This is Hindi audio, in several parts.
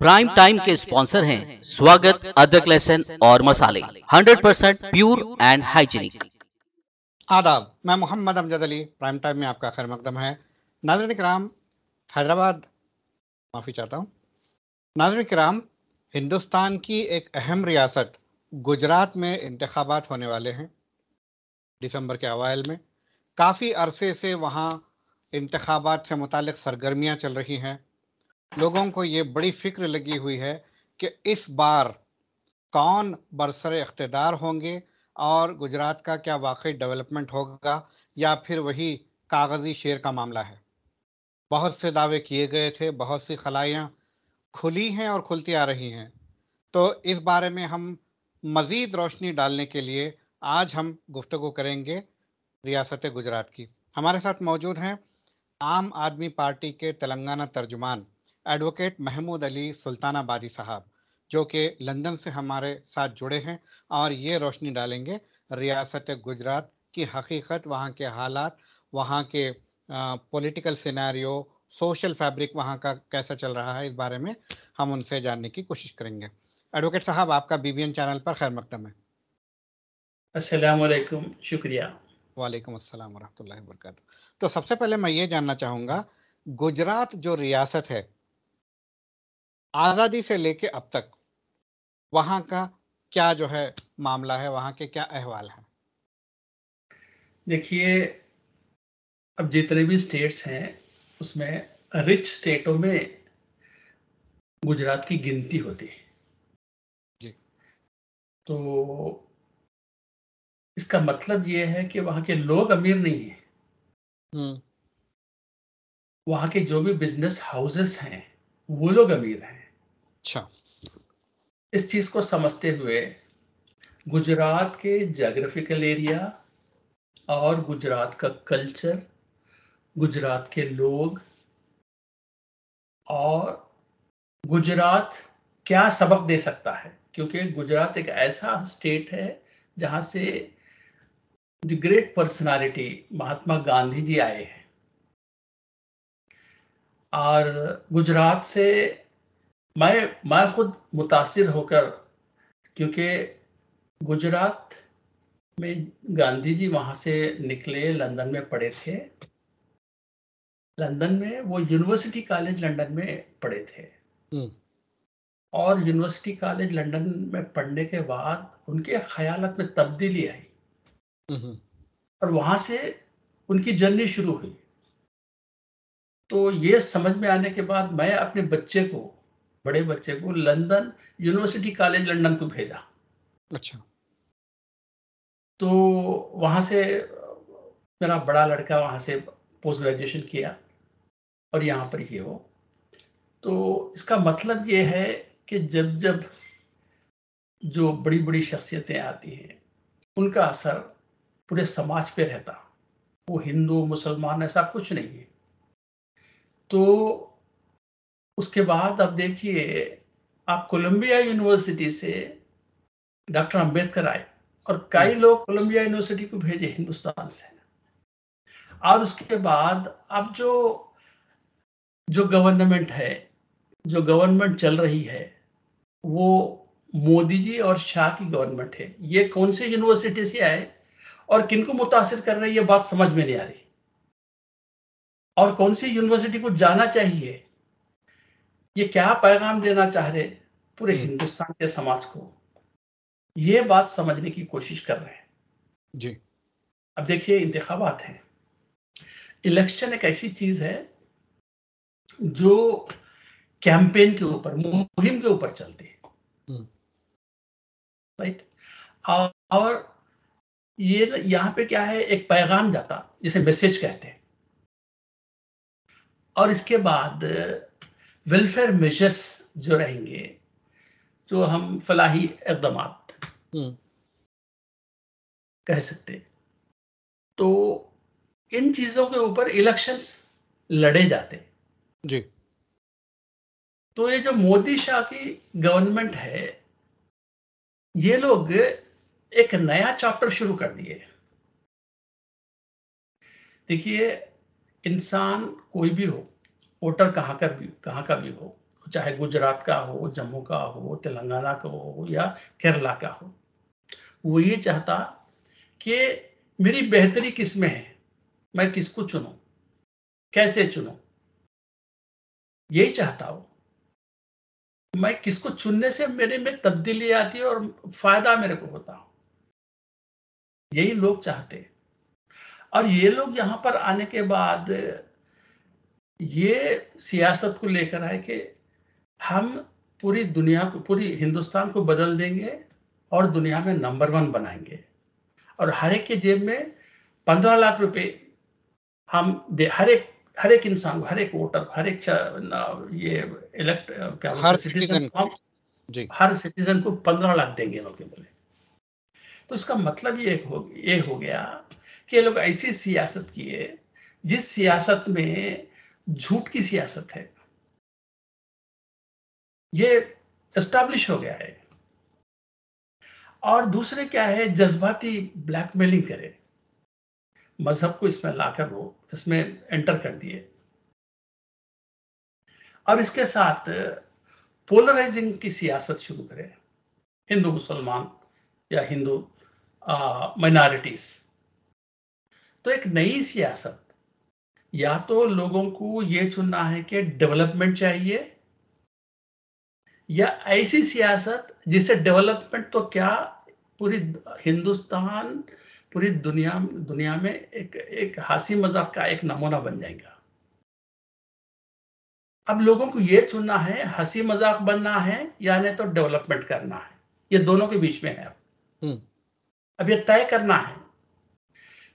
प्राइम टाइम के स्पॉन्सर हैं स्वागत, अदरक लहसुन और मसाले, 100% प्योर एंड हाइजीनिक। आदाब, मैं मोहम्मद अमजद अली। प्राइम टाइम में आपका खैर मकदम है। नाज़रीन किराम, हैदराबाद माफ़ी चाहता हूँ। नाज़रीन किराम, हिंदुस्तान की एक अहम रियासत गुजरात में इंतखाबात होने वाले हैं दिसंबर के अवाइल में। काफ़ी अरसे से वहाँ इंतखाबात से मुतालिक सरगर्मियाँ चल रही हैं। लोगों को ये बड़ी फ़िक्र लगी हुई है कि इस बार कौन बरसरे इख्तिदार होंगे और गुजरात का क्या वाकई डेवलपमेंट होगा या फिर वही कागज़ी शेर का मामला है। बहुत से दावे किए गए थे, बहुत सी खलाइयाँ खुली हैं और खुलती आ रही हैं। तो इस बारे में हम मज़ीद रोशनी डालने के लिए आज हम गुफ्तगू करेंगे रियासत गुजरात की। हमारे साथ मौजूद हैं आम आदमी पार्टी के तेलंगाना तर्जुमान एडवोकेट महमूद अली सुल्तानाबादी साहब, जो कि लंदन से हमारे साथ जुड़े हैं और ये रोशनी डालेंगे रियासत गुजरात की हकीकत, वहाँ के हालात, वहाँ के पॉलिटिकल सिनेरियो, सोशल फैब्रिक वहाँ का कैसा चल रहा है। इस बारे में हम उनसे जानने की कोशिश करेंगे। एडवोकेट साहब, आपका बीबीएन चैनल पर खैर मकदम है। अस्सलाम वालेकुम, शुक्रिया। वालेकुम अस्सलाम वरहमतुल्लाहि वबरकातुहू। तो सबसे पहले मैं ये जानना चाहूँगा, गुजरात जो रियासत है, आज़ादी से लेके अब तक वहाँ का क्या जो है मामला है, वहाँ के क्या अहवाल हैं? देखिए, अब जितने भी स्टेट्स हैं, उसमें रिच स्टेटों में गुजरात की गिनती होती है। जी। तो इसका मतलब ये है कि वहाँ के लोग अमीर नहीं हैं। हुँ। वहाँ के जो भी बिज़नेस हाउसेस हैं, वो लोग अमीर हैं। अच्छा। इस चीज़ को समझते हुए गुजरात के ज्योग्राफिकल एरिया और गुजरात का कल्चर, गुजरात के लोग और गुजरात क्या सबक दे सकता है, क्योंकि गुजरात एक ऐसा स्टेट है जहां से the great personality Mahatma Gandhi ji आए हैं। और गुजरात से मैं खुद मुतासिर होकर, क्योंकि गुजरात में गांधी जी वहां से निकले, लंदन में पढ़े थे। लंदन में वो यूनिवर्सिटी कॉलेज लंदन में पढ़े थे हुँ। और यूनिवर्सिटी कॉलेज लंदन में पढ़ने के बाद उनके ख़यालात में तब्दीली आई हुँ, हुँ। और वहाँ से उनकी जर्नी शुरू हुई। तो ये समझ में आने के बाद मैं अपने बच्चे को, बड़े बच्चे को लंदन यूनिवर्सिटी कॉलेज लंदन को भेजा। अच्छा। तो वहाँ से मेरा बड़ा लड़का वहाँ से पोस्ट ग्रेजुएशन किया और यहाँ पर ही हो। तो इसका मतलब ये है कि जब जो बड़ी-बड़ी शख्सियतें आती हैं, उनका असर पूरे समाज पे रहता। वो हिंदू, मुसलमान ऐसा कुछ नहीं है। तो उसके बाद अब देखिए, आप कोलंबिया यूनिवर्सिटी से डॉक्टर अंबेडकर आए और हुँ। कई लोग कोलंबिया यूनिवर्सिटी को भेजे हिंदुस्तान से। और उसके बाद अब जो गवर्नमेंट है, जो गवर्नमेंट चल रही है, वो मोदी जी और शाह की गवर्नमेंट है। ये कौन से यूनिवर्सिटी से आए और किनको मुतासिर कर रही है, ये बात समझ में नहीं आ रही। और कौन सी यूनिवर्सिटी को जाना चाहिए, ये क्या पैगाम देना चाह रहे पूरे हुँ। हिंदुस्तान के समाज को, ये बात समझने की कोशिश कर रहे हैं। जी। अब देखिए, इंतखाबात हैं। इलेक्शन एक ऐसी चीज है जो कैंपेन के ऊपर, मुहिम के ऊपर चलती है, हुँ। राइट? और ये यहाँ पे क्या है, एक पैगाम जाता, जिसे मैसेज कहते हैं। और इसके बाद वेलफेयर मेजर्स जो रहेंगे, जो हम फलाही इक़दामात हुँ। कह सकते हैं। तो इन चीज़ों के ऊपर इलेक्शंस लड़े जाते हैं। जी। तो ये जो मोदी शाह की गवर्नमेंट है, ये लोग एक नया चैप्टर शुरू कर दिए। देखिए, इंसान कोई भी हो, वोटर कहाँ का भी हो, चाहे गुजरात का हो, जम्मू का हो, तेलंगाना का हो या केरला का हो, वो ये चाहता कि मेरी बेहतरी किस में है, मैं किसको चुनूं, कैसे चुनूं, यही चाहता हूं मैं। किसको चुनने से मेरे में तब्दीली आती है और फायदा मेरे को होता, यही लोग चाहते हैं। और ये लोग यहां पर आने के बाद ये सियासत को लेकर आए कि हम पूरी दुनिया को, पूरी हिंदुस्तान को बदल देंगे और दुनिया में नंबर 1 बनाएंगे, और हर एक के जेब में 15 लाख रुपए हम दे, हर एक इंसान, हर एक वोटर, हर एक ये इलेक्ट क्या बोलते हर हैं, सिटीजन, सिटीजन हम जी हर सिटीजन को 15 लाख देंगे लोग बोले। तो इसका मतलब ये हो गया कि ये लोग ऐसी सियासत किए जिस सियासत में झूठ की सियासत है, ये एस्टैब्लिश हो गया है। और दूसरे क्या है, जज्बाती ब्लैकमेलिंग करे, मजहब को इसमें लाकर वो इसमें एंटर कर दिए, और इसके साथ पोलराइजिंग की सियासत शुरू करे, हिंदू मुसलमान या हिंदू माइनॉरिटीज। तो एक नई सियासत, या तो लोगों को ये चुनना है कि डेवलपमेंट चाहिए, या ऐसी सियासत जिससे डेवलपमेंट तो क्या, पूरी हिंदुस्तान, पूरी दुनिया में एक हंसी मजाक का एक नमूना बन जाएगा। अब लोगों को ये चुनना है, हंसी मजाक बनना है या नहीं तो डेवलपमेंट करना है, ये दोनों के बीच में है। अब ये तय करना है।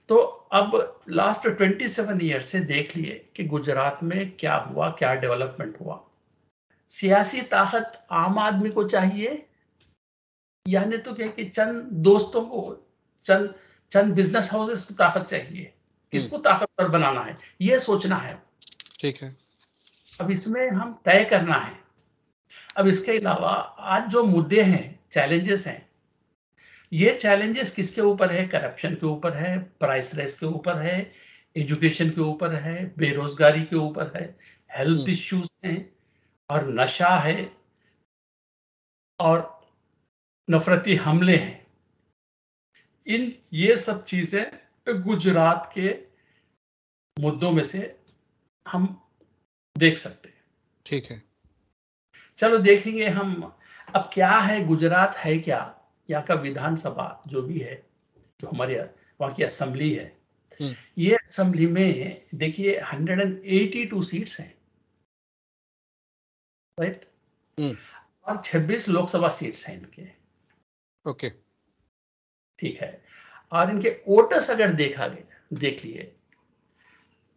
तो अब लास्ट 27 ईयर से देख लिए कि गुजरात में क्या हुआ, क्या डेवलपमेंट हुआ। सियासी ताकत आम आदमी को चाहिए, यानी तो क्या कि चंद दोस्तों को, चंद बिजनेस हाउसेस की ताकत चाहिए, किसको ताकतवर बनाना है, ये सोचना है। ठीक है। अब इसमें हम तय करना है। अब इसके अलावा आज जो मुद्दे हैं, चैलेंजेस हैं, ये चैलेंजेस किसके ऊपर है? करप्शन के ऊपर है, प्राइस रेस के ऊपर है, एजुकेशन के ऊपर है, बेरोजगारी के ऊपर है, हेल्थ इश्यूज हैं, और नशा है, और नफरती हमले हैं। ये सब चीजें गुजरात के मुद्दों में से हम देख सकते हैं। ठीक है। चलो देखेंगे हम। अब क्या है गुजरात, है क्या, यहाँ का विधानसभा जो भी है, जो हमारे वहाँ की असेंबली है, ये असेंबली में देखिए 182 सीट्स हैं, राइट, और 26 लोकसभा सीट्स हैं इनके। ओके। ठीक है। और इनके वोटर्स अगर देख लिए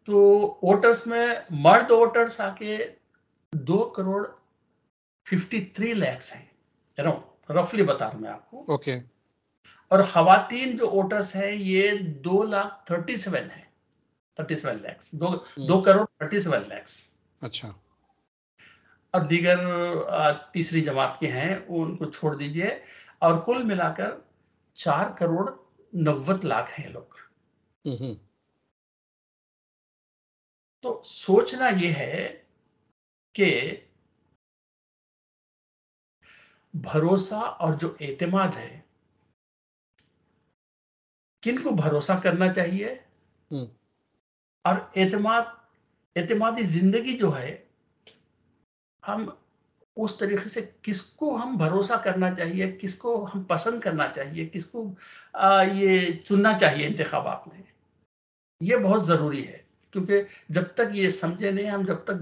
तो वोटर्स में मर्द वोटर्स आके 2,53,00,000 हैं, रफली बता रहा हूं मैं आपको। ओके। और खवातीन जो वोटर्स है ये 2,37,00,000 है, 37 लैक्स, 2,37,00,000। अच्छा। और दीगर तीसरी जमात के हैं वो उनको छोड़ दीजिए, और कुल मिलाकर 4,90,00,000 हैं लोग। तो सोचना ये है कि भरोसा और जो एतमाद है, किनको भरोसा करना चाहिए, और एतमादी जिंदगी जो है, हम उस तरीके से किसको हम भरोसा करना चाहिए, किसको हम पसंद करना चाहिए, किसको ये चुनना चाहिए इंतखाबात में, ये बहुत जरूरी है। क्योंकि जब तक ये समझे नहीं हम, जब तक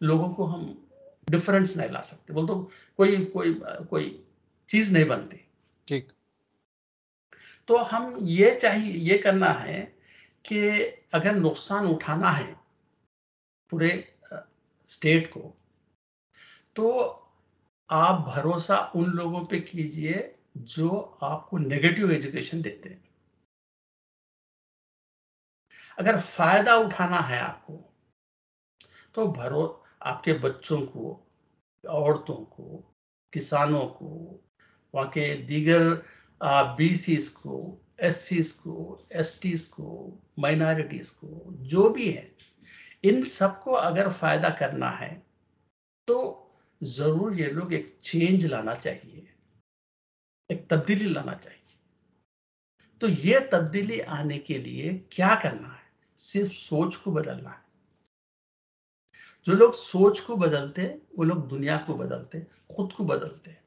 लोगों को हम डिफरेंस नहीं ला सकते, बोल तो कोई चीज नहीं बनती। ठीक। तो हम ये करना है कि अगर नुकसान उठाना है पूरे स्टेट को, तो आप भरोसा उन लोगों पे कीजिए जो आपको नेगेटिव एजुकेशन देते हैं। अगर फायदा उठाना है आपको, तो आपके बच्चों को, औरतों को, किसानों को, वहाँ के दीगर बीसीज को, एससीज को, एसटीज को, माइनॉरिटीज को, जो भी है, इन सबको अगर फायदा करना है तो जरूर ये लोग एक चेंज लाना चाहिए, एक तब्दीली लाना चाहिए। तो ये तब्दीली आने के लिए क्या करना है? सिर्फ सोच को बदलना है। जो लोग सोच को बदलते वो लोग दुनिया को बदलते, खुद को बदलते।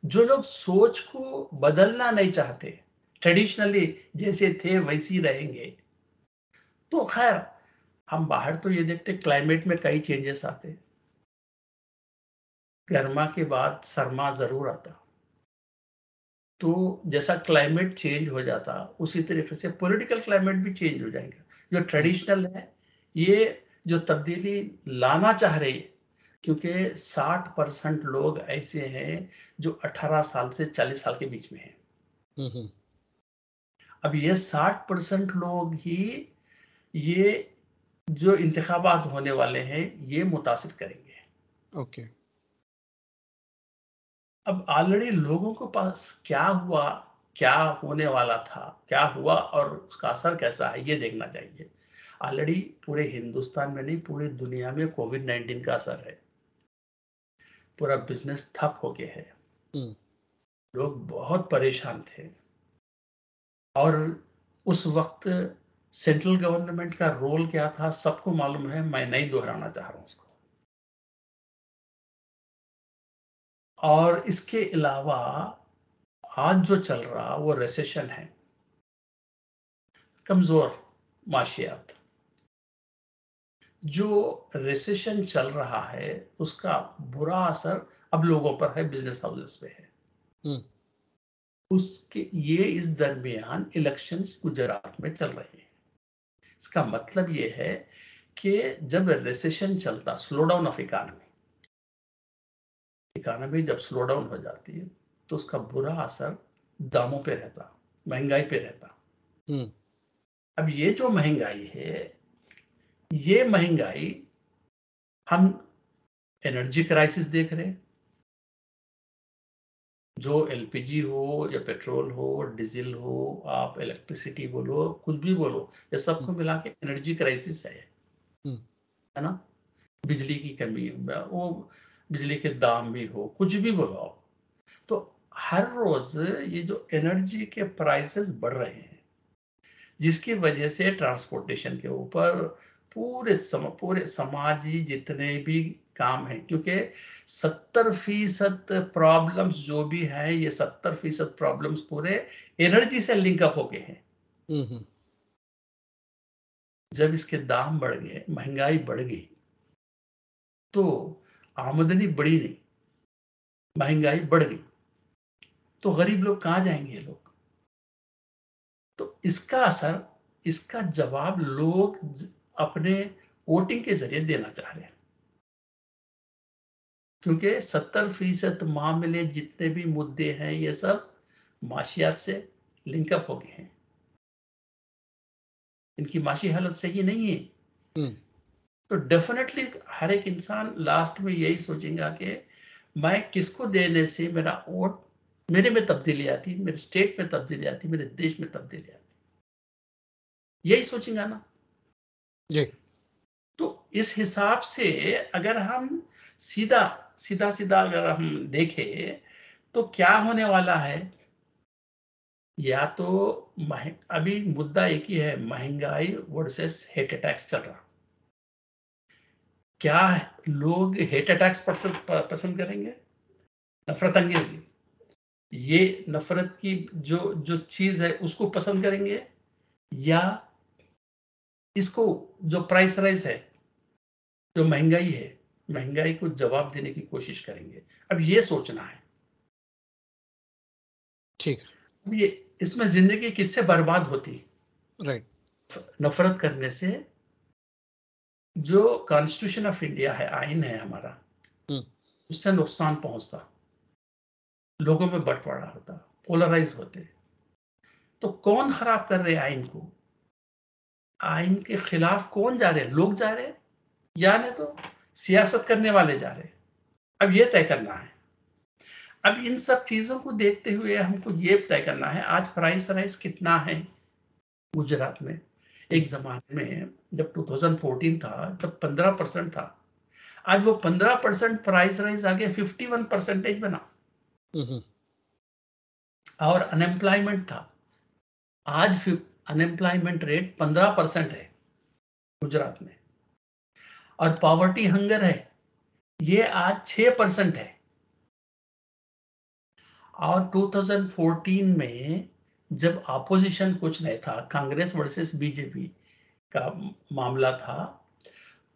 जो लोग सोच को बदलना नहीं चाहते, ट्रेडिशनली जैसे थे वैसी रहेंगे, तो खैर हम बाहर तो ये देखते क्लाइमेट में कई चेंजेस आते। गर्मा के बाद सरमा जरूर आता। तो जैसा क्लाइमेट चेंज हो जाता उसी तरीके से पॉलिटिकल क्लाइमेट भी चेंज हो जाएगा। जो ट्रेडिशनल है ये जो तब्दीली लाना चाह रही है, क्योंकि 60% लोग ऐसे हैं जो 18 साल से 40 साल के बीच में हैं। अब ये 60% लोग ही ये जो इंतखाबात होने वाले हैं ये मुतासिर करेंगे। ओके। अब ऑलरेडी लोगों के पास क्या हुआ, क्या होने वाला था, क्या हुआ और उसका असर कैसा है ये देखना चाहिए। ऑलरेडी पूरे हिंदुस्तान में नहीं पूरी दुनिया में कोविड-19 का असर है। पूरा बिजनेस ठप हो गया है। लोग बहुत परेशान थे और उस वक्त सेंट्रल गवर्नमेंट का रोल क्या था सबको मालूम है, मैं नहीं दोहराना चाह रहा हूं उसको। और इसके अलावा आज जो चल रहा वो रिसेशन है, कमजोर माशियात। जो रिसेशन चल रहा है उसका बुरा असर अब लोगों पर है, बिजनेस हाउसेस पे है। उसके ये इस दरमियान इलेक्शंस गुजरात में चल रहे हैं। इसका मतलब ये है कि जब रिसेशन चलता, स्लो डाउन ऑफ इकोनॉमी जब स्लो डाउन हो जाती है तो उसका बुरा असर दामों पे रहता, महंगाई पे रहता। अब ये जो महंगाई है, ये महंगाई हम एनर्जी क्राइसिस देख रहे हैं। जो एलपीजी हो या पेट्रोल हो, डीजल हो, आप इलेक्ट्रिसिटी बोलो, कुछ भी बोलो, ये सबको मिला के एनर्जी क्राइसिस है ना। बिजली की कमी, वो बिजली के दाम भी हो, कुछ भी बोलो आप, तो हर रोज ये जो एनर्जी के प्राइसेस बढ़ रहे हैं, जिसकी वजह से ट्रांसपोर्टेशन के ऊपर पूरे समाजी जितने भी काम हैं, क्योंकि 70% प्रॉब्लम्स जो भी है ये 70% प्रॉब्लम्स पूरे एनर्जी से लिंक अप हो गए हैं। जब इसके दाम बढ़ गए, महंगाई बढ़ गई, तो आमदनी बढ़ी नहीं, महंगाई बढ़ गई, तो गरीब लोग कहां जाएंगे लोग। तो इसका असर, इसका जवाब लोग अपने वोटिंग के जरिए देना चाह रहे हैं, क्योंकि 70% मामले जितने भी मुद्दे हैं ये सब माशियात से लिंकअप हो गए हैं। इनकी माशी हालत सही नहीं है। तो डेफिनेटली हर एक इंसान लास्ट में यही सोचेगा कि मैं किसको देने से मेरा वोट, मेरे में तब्दीली आती, मेरे स्टेट में तब्दीली आती, मेरे देश में तब्दीली आती, यही सोचेगा ना जी। तो इस हिसाब से अगर हम सीधा सीधा अगर हम देखें तो क्या होने वाला है, या तो अभी मुद्दा एक ही है, महंगाई वर्सेस हेट अटैक्स चल रहा। क्या लोग हेट अटैक्स पसंद करेंगे, नफरत अंगेजी, ये नफरत की जो जो चीज है उसको पसंद करेंगे, या इसको जो प्राइस राइज है, जो महंगाई है, महंगाई को जवाब देने की कोशिश करेंगे। अब ये सोचना है। ठीक। ये इसमें जिंदगी किससे बर्बाद होती, राइट। नफरत करने से। जो कॉन्स्टिट्यूशन ऑफ इंडिया है, आइन है हमारा, उससे नुकसान पहुंचता, लोगों में बंटवारा होता, पोलराइज होते। तो कौन खराब कर रहे आइन को, आइन के खिलाफ कौन जा रहे, लोग जा रहे या नहीं तो सियासत करने वाले जा रहे। अब ये तय करना है। अब इन सब चीजों को देखते हुए हमको ये तय करना है आज प्राइस राइज कितना है गुजरात में। एक जमाने में जब 2014 था तब 15% था, आज वो 15% प्राइस राइज आ गया 51% बना। और अनएम्प्लॉयमेंट था, आज अनएम्प्लॉयमेंट रेट 15% है गुजरात में। और पॉवर्टी हंगर है, ये आज 6% है। और 2014 में जब अपोजिशन कुछ नहीं था, कांग्रेस वर्सेस बीजेपी का मामला था,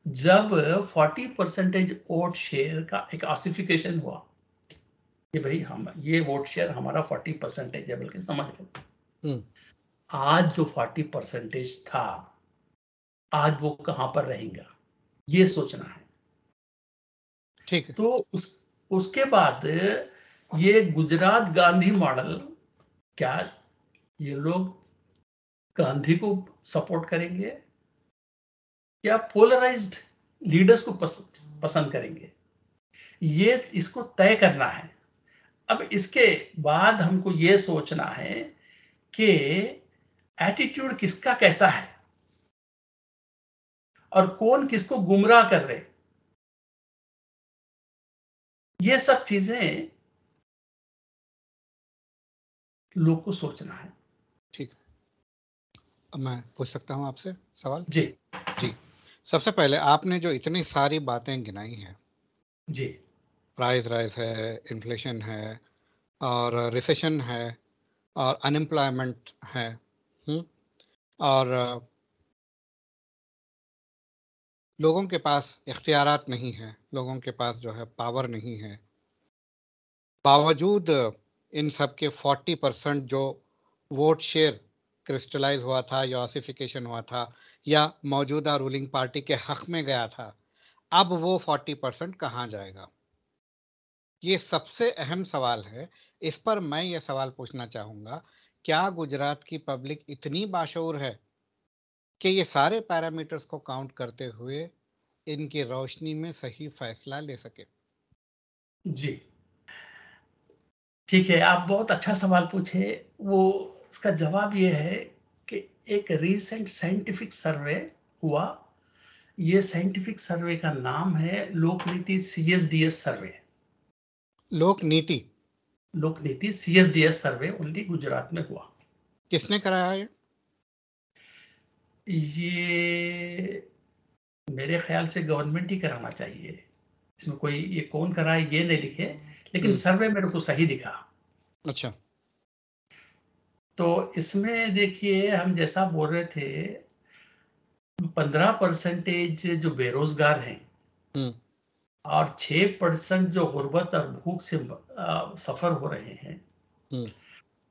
जब 40% वोट शेयर का एक ऑसिफिकेशन हुआ कि भाई हम ये वोट शेयर हमारा 40% है, बल्कि समझ लो आज जो 40% था, आज वो कहां पर रहेगा, ये सोचना है। ठीक है। तो उसके बाद ये गुजरात गांधी मॉडल, क्या ये लोग गांधी को सपोर्ट करेंगे या पोलराइज्ड लीडर्स को पसंद करेंगे, ये इसको तय करना है। अब इसके बाद हमको ये सोचना है कि एटीट्यूड किसका कैसा है और कौन किसको गुमराह कर रहे, ये सब चीजें लोग को सोचना है। ठीक है, अब मैं पूछ सकता हूं आपसे सवाल? जी जी, सबसे पहले आपने जो इतनी सारी बातें गिनाई हैं, जी, प्राइस राइज है, इन्फ्लेशन है, और रिसेशन है, और अनएम्प्लॉयमेंट है, और लोगों के पास इख्तियारात नहीं है, लोगों के पास जो है पावर नहीं है, बावजूद इन सब के 40% जो वोट शेयर क्रिस्टलाइज हुआ था या ऑसिफिकेशन हुआ था या मौजूदा रूलिंग पार्टी के हक में गया था, अब वो 40% कहाँ जाएगा? ये सबसे अहम सवाल है। इस पर मैं ये सवाल पूछना चाहूँगा, क्या गुजरात की पब्लिक इतनी बाशऊर है कि ये सारे पैरामीटर्स को काउंट करते हुए इनकी रोशनी में सही फैसला ले सके? जी, ठीक है, आप बहुत अच्छा सवाल पूछे। वो इसका जवाब ये है कि एक रीसेंट साइंटिफिक सर्वे हुआ। ये साइंटिफिक सर्वे का नाम है लोकनीति CSDS सर्वे। लोक नीति? लोकनीति CSDS सर्वे ओनली गुजरात में हुआ। किसने कराया ये? ये मेरे ख्याल से गवर्नमेंट ही कराना चाहिए। इसमें कोई ये कौन कराए ये नहीं लिखे, लेकिन सर्वे मेरे को सही दिखा। अच्छा। तो इसमें देखिए, हम जैसा बोल रहे थे, 15% जो बेरोजगार हैं और 6% जो गुर्बत और भूख से सफर हो रहे हैं।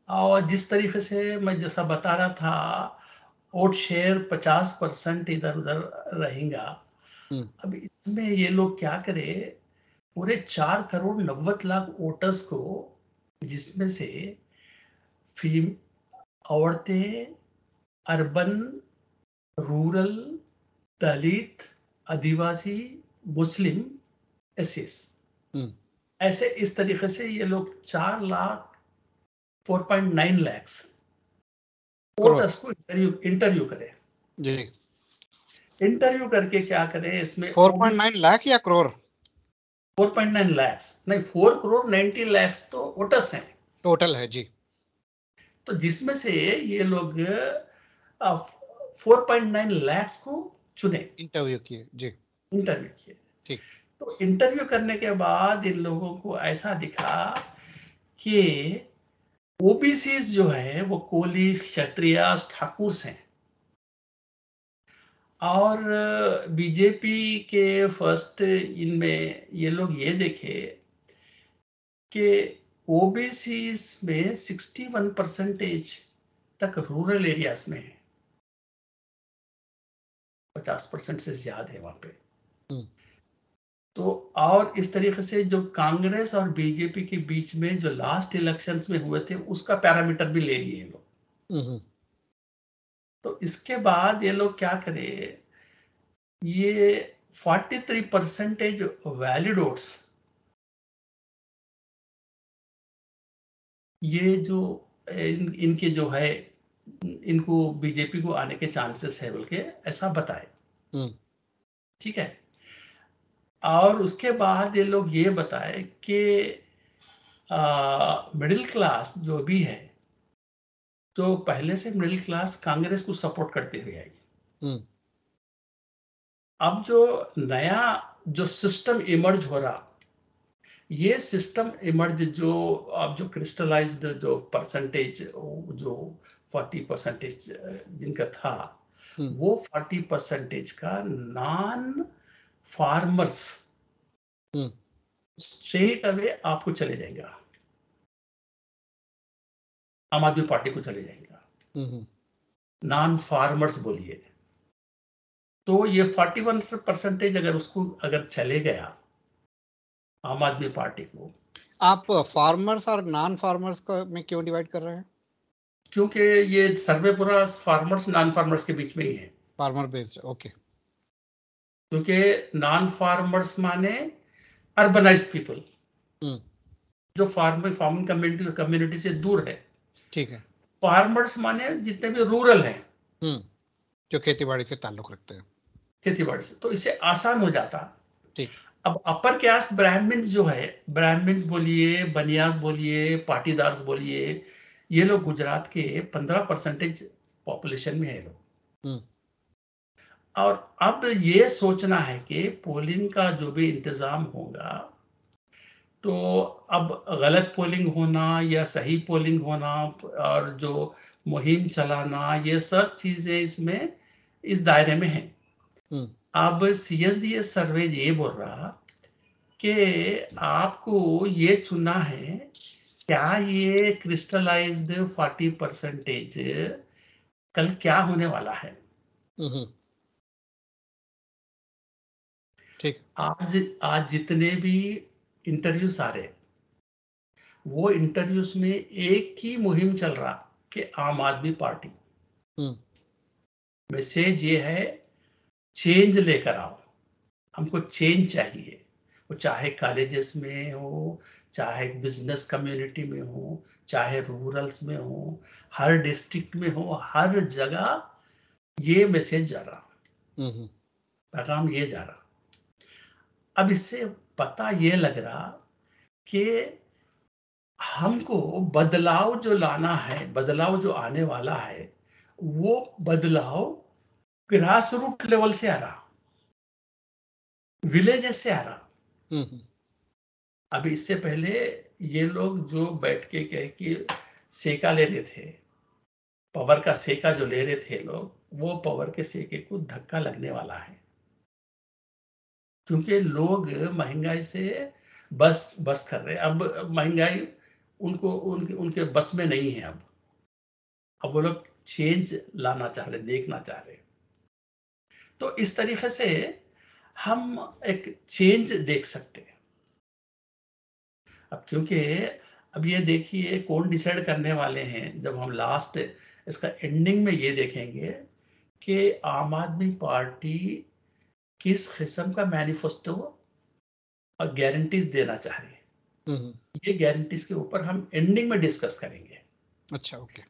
और जिस तरीके से मैं जैसा बता रहा था, वोट शेयर 50% इधर उधर रहेगा। अब इसमें ये लोग क्या करें, पूरे 4,90,00,000 वोटर्स को, जिसमें से फीम औरतें, अर्बन, रूरल, दलित, आदिवासी, मुस्लिम, एसएस, ऐसे इस तरीके से ये लोग 4,04.9 लाख वोटर्स को इंटरव्यू करें। जी। इंटरव्यू करके क्या करें, इसमें 4.9 लाख या करोड़? 4.9 लाख नहीं, 4 करोड़ 90 लाख तो वोटर्स हैं टोटल है जी। तो जिसमें से ये लोग 4.9 लाख को चुने, इंटरव्यू किए जी। इंटरव्यू किए। ठीक। तो इंटरव्यू करने के बाद इन लोगों को ऐसा दिखा कि ओबीसीज जो है वो कोली, क्षत्रिय, ठाकुर हैं। और बीजेपी के फर्स्ट इनमें ये लोग ये देखे कि ओबीसी में 61% तक रूरल एरियाज में है, 50% से ज्यादा है वहां पे। तो और इस तरीके से जो कांग्रेस और बीजेपी के बीच में जो लास्ट इलेक्शंस में हुए थे, उसका पैरामीटर भी ले लिए लोग। तो इसके बाद ये लोग क्या करे, ये 43% वैलिड वोट्स, ये जो इनके जो है, इनको बीजेपी को आने के चांसेस है बोल के ऐसा बताए। ठीक है, और उसके बाद ये लोग ये बताए कि मिडिल क्लास जो भी है, तो पहले से मिडिल क्लास कांग्रेस को सपोर्ट करते हुए आई। हम्म, अब जो नया जो सिस्टम इमर्ज हो रहा, ये सिस्टम इमर्ज जो अब जो क्रिस्टलाइज्ड जो परसेंटेज जो 40% जिनका था, हम्म, वो 40% का नॉन फार्मर्स हम्म, स्ट्रेट अवे आपको चले जाएगा, आम आदमी पार्टी को चले जाएगा। हम्म, नॉन फार्मर्स बोलिए, तो ये 41% अगर उसको अगर चले गया आम आदमी पार्टी को, आप फार्मर्स और नॉन फार्मर्स को में क्यों डिवाइड कर रहे हैं? क्योंकि ये सर्वे पूरा फार्मर्स नॉन फार्मर्स के बीच में ही है। Farmer based, okay. क्योंकि नॉन फार्मर्स माने अर्बनाइज्ड पीपल, हम्म, जो फार्मिंग कम्युनिटी से दूर है। ठीक है। फार्मर्स माने जितने भी रूरल हैं, जो खेती बाड़ी से ताल्लुक रखते हैं। खेती बाड़ी से, तो इससे आसान हो जाता। ठीक। अब अपर कास्ट ब्राह्मण्स जो है, ब्राह्मण्स बोलिए, बनियास बोलिए, पाटीदार्स बोलिए, ये लोग गुजरात के 15% पॉपुलेशन में है लोग। हम्म, और अब ये सोचना है कि पोलिंग का जो भी इंतजाम होगा, तो अब गलत पोलिंग होना या सही पोलिंग होना और जो मुहिम चलाना, ये सब चीजें इसमें इस दायरे में है। हम्म, अब सीएसडीएस सर्वे ये बोल रहा कि आपको ये चुनना है, क्या ये क्रिस्टलाइज्ड 40% कल क्या होने वाला है। हम्म, ठीक। आज आज जितने भी इंटरव्यूज आ रहे, वो इंटरव्यूज में एक ही मुहिम चल रहा कि आम आदमी पार्टी, हम्म, मैसेज ये है, चेंज लेकर आओ, हमको चेंज चाहिए। वो चाहे कॉलेजेस में हो, चाहे बिजनेस कम्युनिटी में हो, चाहे रूरल्स में हो, हर डिस्ट्रिक्ट में हो, हर जगह ये मैसेज जा रहा, हम्म, पैगाम ये जा रहा। अब इससे पता ये लग रहा कि हमको बदलाव जो लाना है, बदलाव जो आने वाला है, वो बदलाव ग्रास रूट लेवल से आ रहा, विलेजेस से आ रहा। हम्म, अभी इससे पहले ये लोग जो बैठ के कह कि सेका ले रहे थे, पावर का सेका जो ले रहे थे लोग, वो पावर के सेके को धक्का लगने वाला है। क्योंकि लोग महंगाई से बस बस कर रहे हैं। अब महंगाई उनको उनके बस में नहीं है। अब वो लोग चेंज लाना चाह रहे, देखना चाह रहे। तो इस तरीके से हम एक चेंज देख सकते हैं। अब क्योंकि अब ये देखिए कौन डिसाइड करने वाले हैं, जब हम लास्ट इसका एंडिंग में ये देखेंगे कि आम आदमी पार्टी किस किस्म का मैनिफेस्टो और गारंटीज देना चाह रही है। हम्म, ये गारंटीज के ऊपर हम एंडिंग में डिस्कस करेंगे। अच्छा, ओके।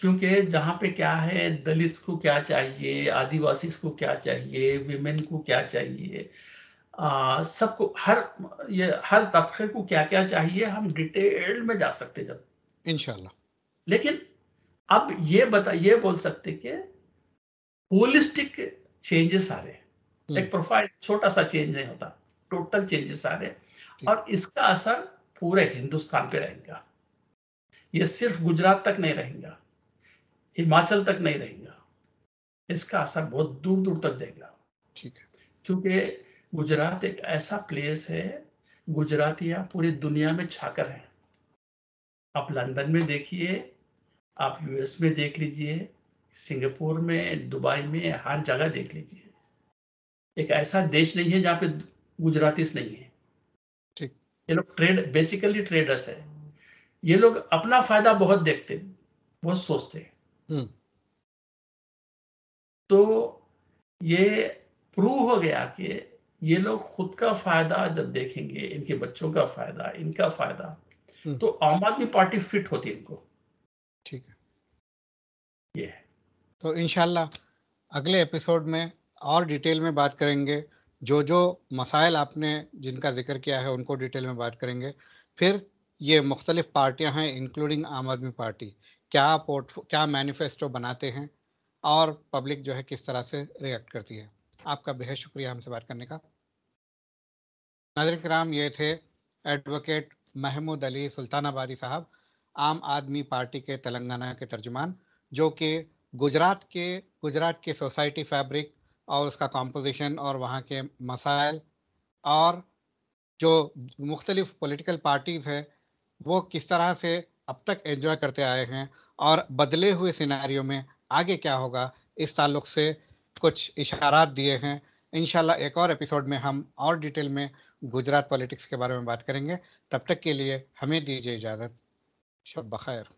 क्योंकि जहाँ पे क्या है, दलित्स को क्या चाहिए, आदिवासी को क्या चाहिए, विमेन को क्या चाहिए, सबको हर तबके को क्या क्या चाहिए, हम डिटेल में जा सकते जब। इंशाल्लाह। लेकिन अब ये बोल सकते कि होलिस्टिक चेंजेस आ रहे, एक प्रोफाइल छोटा सा चेंज नहीं होता, टोटल चेंजेस आ रहे, ठीक। और इसका असर पूरे हिंदुस्तान पे रहेगा। ये सिर्फ गुजरात तक नहीं रहेगा, हिमाचल तक नहीं रहेगा, इसका असर बहुत दूर दूर तक जाएगा। ठीक है। क्योंकि गुजरात एक ऐसा प्लेस है, गुजरातियां पूरी दुनिया में छाकर हैं। आप लंदन में देखिए, आप यूएस में देख लीजिए, सिंगापुर में, दुबई में, हर जगह देख लीजिए। एक ऐसा देश नहीं है जहाँ पे गुजरातीस नहीं है। ठीक। ये लोग बेसिकली ट्रेडर्स है। ये लोग अपना फायदा बहुत देखते, बहुत सोचते हैं। हम्म, तो ये प्रूव हो गया कि ये लोग खुद का फायदा जब देखेंगे, इनके बच्चों का फायदा, इनका फायदा, तो आम आदमी पार्टी फिट होती है इनको। ठीक है। ये है। तो इंशाल्लाह अगले एपिसोड में और डिटेल में बात करेंगे जो जो मसाइल आपने जिनका जिक्र किया है उनको डिटेल में बात करेंगे। फिर ये मुख्तलिफ पार्टियां हैं इंक्लूडिंग आम आदमी पार्टी, क्या मैनिफेस्टो बनाते हैं और पब्लिक जो है किस तरह से रिएक्ट करती है। आपका बेहद शुक्रिया हमसे बात करने का। नाज़रीन किराम, ये थे एडवोकेट महमूद अली सुल्तानाबादी साहब, आम आदमी पार्टी के तेलंगाना के तर्जुमान, जो कि गुजरात के सोसाइटी फैब्रिक और उसका कॉम्पोजिशन और वहाँ के मसाइल और जो मुख्तलिफ पॉलिटिकल पार्टीज़ है वो किस तरह से अब तक एंजॉय करते आए हैं और बदले हुए सिनेरियो में आगे क्या होगा, इस ताल्लुक से कुछ इशारात दिए हैं। इंशाल्लाह एक और एपिसोड में हम और डिटेल में गुजरात पॉलिटिक्स के बारे में बात करेंगे। तब तक के लिए हमें दीजिए इजाज़त। शब बखैर।